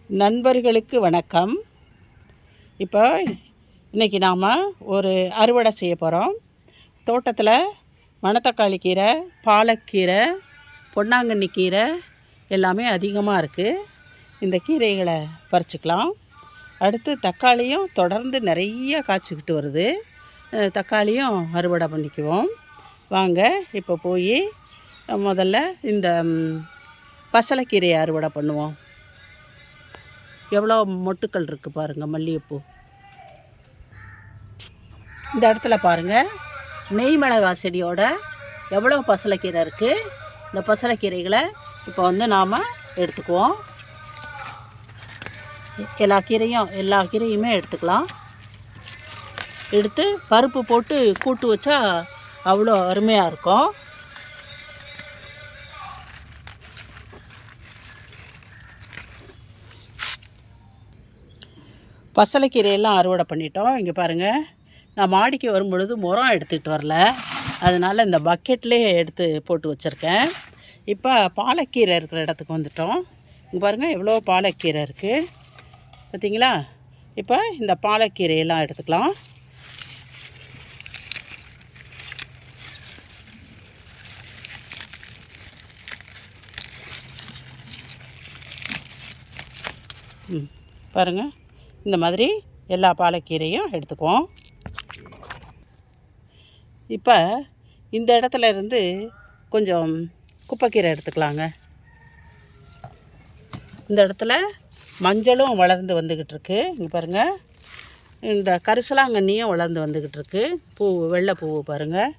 நண்பர்களுக்கு வணக்கம். இப்போ இன்றைக்கி நாம் ஒரு அறுவடை செய்ய போகிறோம். தோட்டத்தில் மணத்தக்காளி கீரை, பாலக்கீரை, பொன்னாங்கண்ணி கீரை எல்லாமே அதிகமாக இருக்குது. இந்த கீரைகளை பறிச்சுக்கலாம். அடுத்து தக்காளியும் தொடர்ந்து நிறைய காய்ச்சிக்கிட்டு வருது. தக்காளியும் அறுவடை பண்ணிக்குவோம். வாங்க இப்போ போய் முதல்ல இந்த பசலைக்கீரையை அறுவடை பண்ணுவோம். எவ்வளோ மொட்டுக்கள் இருக்குது பாருங்கள். மல்லிகைப்பூ இந்த இடத்துல பாருங்கள். நெய் மிளகாய் செடியோட எவ்வளோ பசலைக்கீரை இருக்குது. இந்த பசலைக்கீரைகளை இப்போ நாம் எடுத்துக்குவோம். எல்லா கீரையுமே எடுத்துக்கலாம். எடுத்து பருப்பு போட்டு கூட்டு வச்சா அவ்வளோ அருமையாக இருக்கும். பசலைக்கீரையெல்லாம் அறுவடை பண்ணிட்டோம். இங்கே பாருங்கள், நான் மாடிக்கு வரும்பொழுது முறம் எடுத்துகிட்டு வரல, அதனால் இந்த பக்கெட்லேயே எடுத்து போட்டு வச்சுருக்கேன். இப்போ பாலக்கீரை இருக்கிற இடத்துக்கு வந்துட்டோம். இங்கே பாருங்கள் எவ்வளோ பாலக்கீரை இருக்குது பார்த்தீங்களா. இப்போ இந்த பாலக்கீரையெல்லாம் எடுத்துக்கலாம். பாருங்கள், இந்த மாதிரி எல்லா பாலக்கீரையும் எடுத்துக்குவோம். இப்போ இந்த இடத்துல இருந்து கொஞ்சம் குப்பைக்கீரை எடுத்துக்கலாங்க. இந்த இடத்துல மஞ்சளும் வளர்ந்து வந்துக்கிட்டு இருக்கு. இங்கே பாருங்கள், இந்த கரிசலாங்கண்ணியும் வளர்ந்து வந்துக்கிட்டு இருக்கு. பூ, வெள்ளை பூ பாருங்கள்.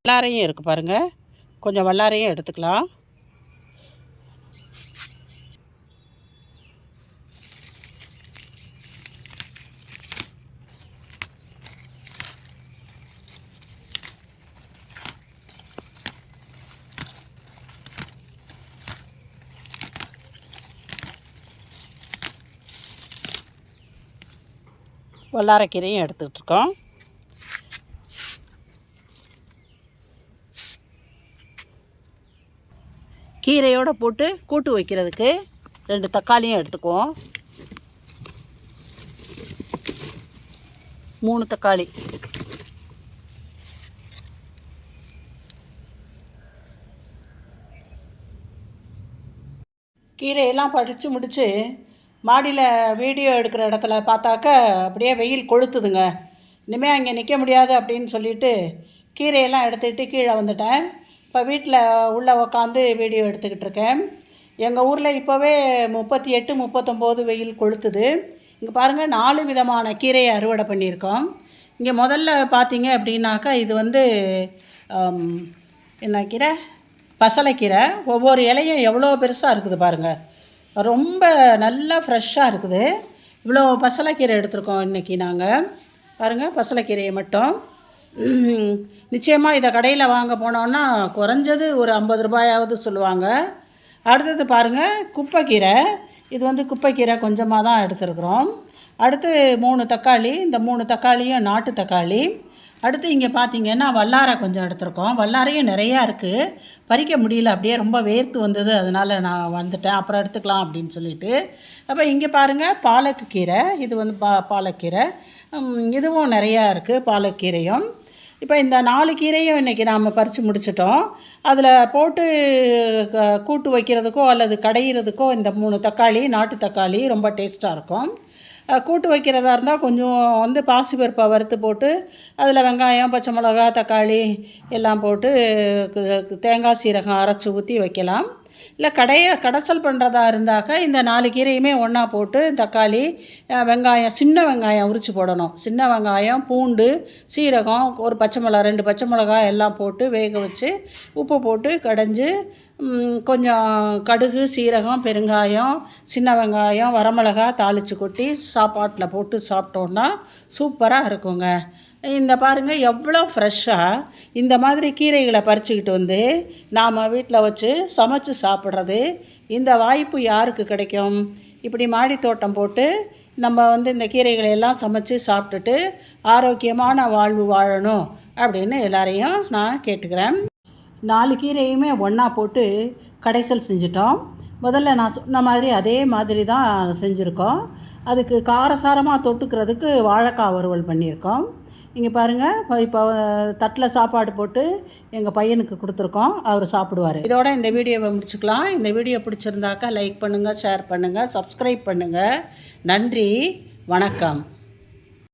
வல்லாரையும் இருக்குது பாருங்கள். கொஞ்சம் வல்லாரையும் எடுத்துக்கலாம். வல்லாரைக்கீரையும் எடுத்துக்கிட்டுருக்கோம். கீரையோடு போட்டு கூட்டு வைக்கிறதுக்கு 2 தக்காளியும் எடுத்துக்குவோம். 3 தக்காளி. கீரையெல்லாம் பறித்து முடித்து மாடியில் வீடியோ எடுக்கிற இடத்துல பார்த்தாக்க அப்படியே வெயில் கொளுத்துதுங்க. இனிமேல் அங்கே நிற்க முடியாது அப்படின்னு சொல்லிவிட்டு கீரையெல்லாம் எடுத்துக்கிட்டு கீழே வந்துட்டேன். இப்போ வீட்டில் உள்ளே உக்காந்து வீடியோ எடுத்துக்கிட்டு இருக்கேன். எங்கள் ஊரில் இப்போவே 38, 39 வெயில் கொளுத்துது. இங்கே பாருங்கள், 4 விதமான கீரையை அறுவடை பண்ணியிருக்கோம். இங்கே முதல்ல பார்த்தீங்க அப்படின்னாக்கா இது என்ன கீரை? பசலைக்கீரை. ஒவ்வொரு இலையும் எவ்வளோ பெருசாக இருக்குது பாருங்கள். ரொம்ப நல்லா ஃப்ரெஷ்ஷாக இருக்குது. இவ்வளோ பசலைக்கீரை எடுத்துருக்கோம் இன்றைக்கி நாங்கள். பாருங்கள், பசலைக்கீரையை மட்டும். நிச்சயமாக இதை கடையில் வாங்க போனோன்னா குறைஞ்சது ஒரு 50 ரூபாயாவது சொல்லுவாங்க. அடுத்தது பாருங்கள், குப்பைக்கீரை. இது குப்பைக்கீரை கொஞ்சமாக தான் எடுத்துருக்குறோம். அடுத்து 3 தக்காளி. இந்த 3 தக்காளியும் நாட்டு தக்காளி. அடுத்து இங்கே பார்த்தீங்கன்னா வல்லாரை கொஞ்சம் எடுத்துருக்கோம். வல்லாரையும் நிறையா இருக்குது, பறிக்க முடியல, அப்படியே ரொம்ப வேர்த்து வந்தது, அதனால் நான் வந்துட்டேன். அப்புறம் எடுத்துக்கலாம் அப்படின்னு சொல்லிட்டு. அப்போ இங்கே பாருங்கள், பாலக்கீரை. இது பாலக்கீரை. இதுவும் நிறையா இருக்குது, பாலக்கீரையும். இப்போ இந்த 4 கீரையும் இன்றைக்கி நாம் பறித்து முடிச்சிட்டோம். அதில் போட்டு கூட்டு வைக்கிறதுக்கோ அல்லது கடையிறதுக்கோ இந்த 3 தக்காளி, நாட்டு தக்காளி ரொம்ப டேஸ்ட்டாக இருக்கும். கூட்டு வைக்கிறதா இருந்தால் கொஞ்சம் பாசிப்பருப்பை வறுத்து போட்டு அதில் வெங்காயம், பச்சை மிளகா, தக்காளி எல்லாம் போட்டு தேங்காய் சீரகம் அரைச்சி ஊற்றி வைக்கலாம். இல்லை கடைசல் பண்ணுறதா இருந்தாக்க இந்த 4 கீரையுமே ஒன்றா போட்டு தக்காளி, வெங்காயம், சின்ன வெங்காயம் உரித்து போடணும். சின்ன வெங்காயம், பூண்டு, சீரகம், ஒரு பச்சை மிளகா, 2 பச்சை மிளகா எல்லாம் போட்டு வேக வச்சு உப்பு போட்டு கடைஞ்சி கொஞ்சம் கடுகு, சீரகம், பெருங்காயம், சின்ன வெங்காயம், வரமிளகா தாளித்து கொட்டி சாப்பாட்டில் போட்டு சாப்பிட்டோன்னா சூப்பராக இருக்குங்க. இந்த பாருங்கள் எவ்வளோ ஃப்ரெஷ்ஷாக இந்த மாதிரி கீரைகளை பறிச்சுக்கிட்டு நாம் வீட்டில் வச்சு சமைச்சு சாப்பிட்றது. இந்த வாய்ப்பு யாருக்கு கிடைக்கும்? இப்படி மாடி தோட்டம் போட்டு நம்ம இந்த கீரைகளை எல்லாம் சமைச்சு சாப்பிட்டுட்டு ஆரோக்கியமான வாழ்வு வாழணும் அப்படின்னு எல்லாரையும் நான் கேட்டுக்கிறேன். 4 கீரையுமே ஒன்றா போட்டு கடைசல் செஞ்சிட்டோம். முதல்ல நான் சொன்ன மாதிரி அதே மாதிரி தான் செஞ்சுருக்கோம். அதுக்கு காரசாரமாக தொட்டுக்கிறதுக்கு வாழைக்காய் வறுவல் பண்ணியிருக்கோம். இங்கே பாருங்கள், இப்போ தட்டில் சாப்பாடு போட்டு எங்கள் பையனுக்கு கொடுத்துருக்கோம். அவர் சாப்பிடுவார். இதோட இந்த வீடியோவை முடிச்சுக்கலாம். இந்த வீடியோ பிடிச்சிருந்தாக்கா லைக் பண்ணுங்கள், ஷேர் பண்ணுங்கள், சப்ஸ்கிரைப் பண்ணுங்கள். நன்றி, வணக்கம்.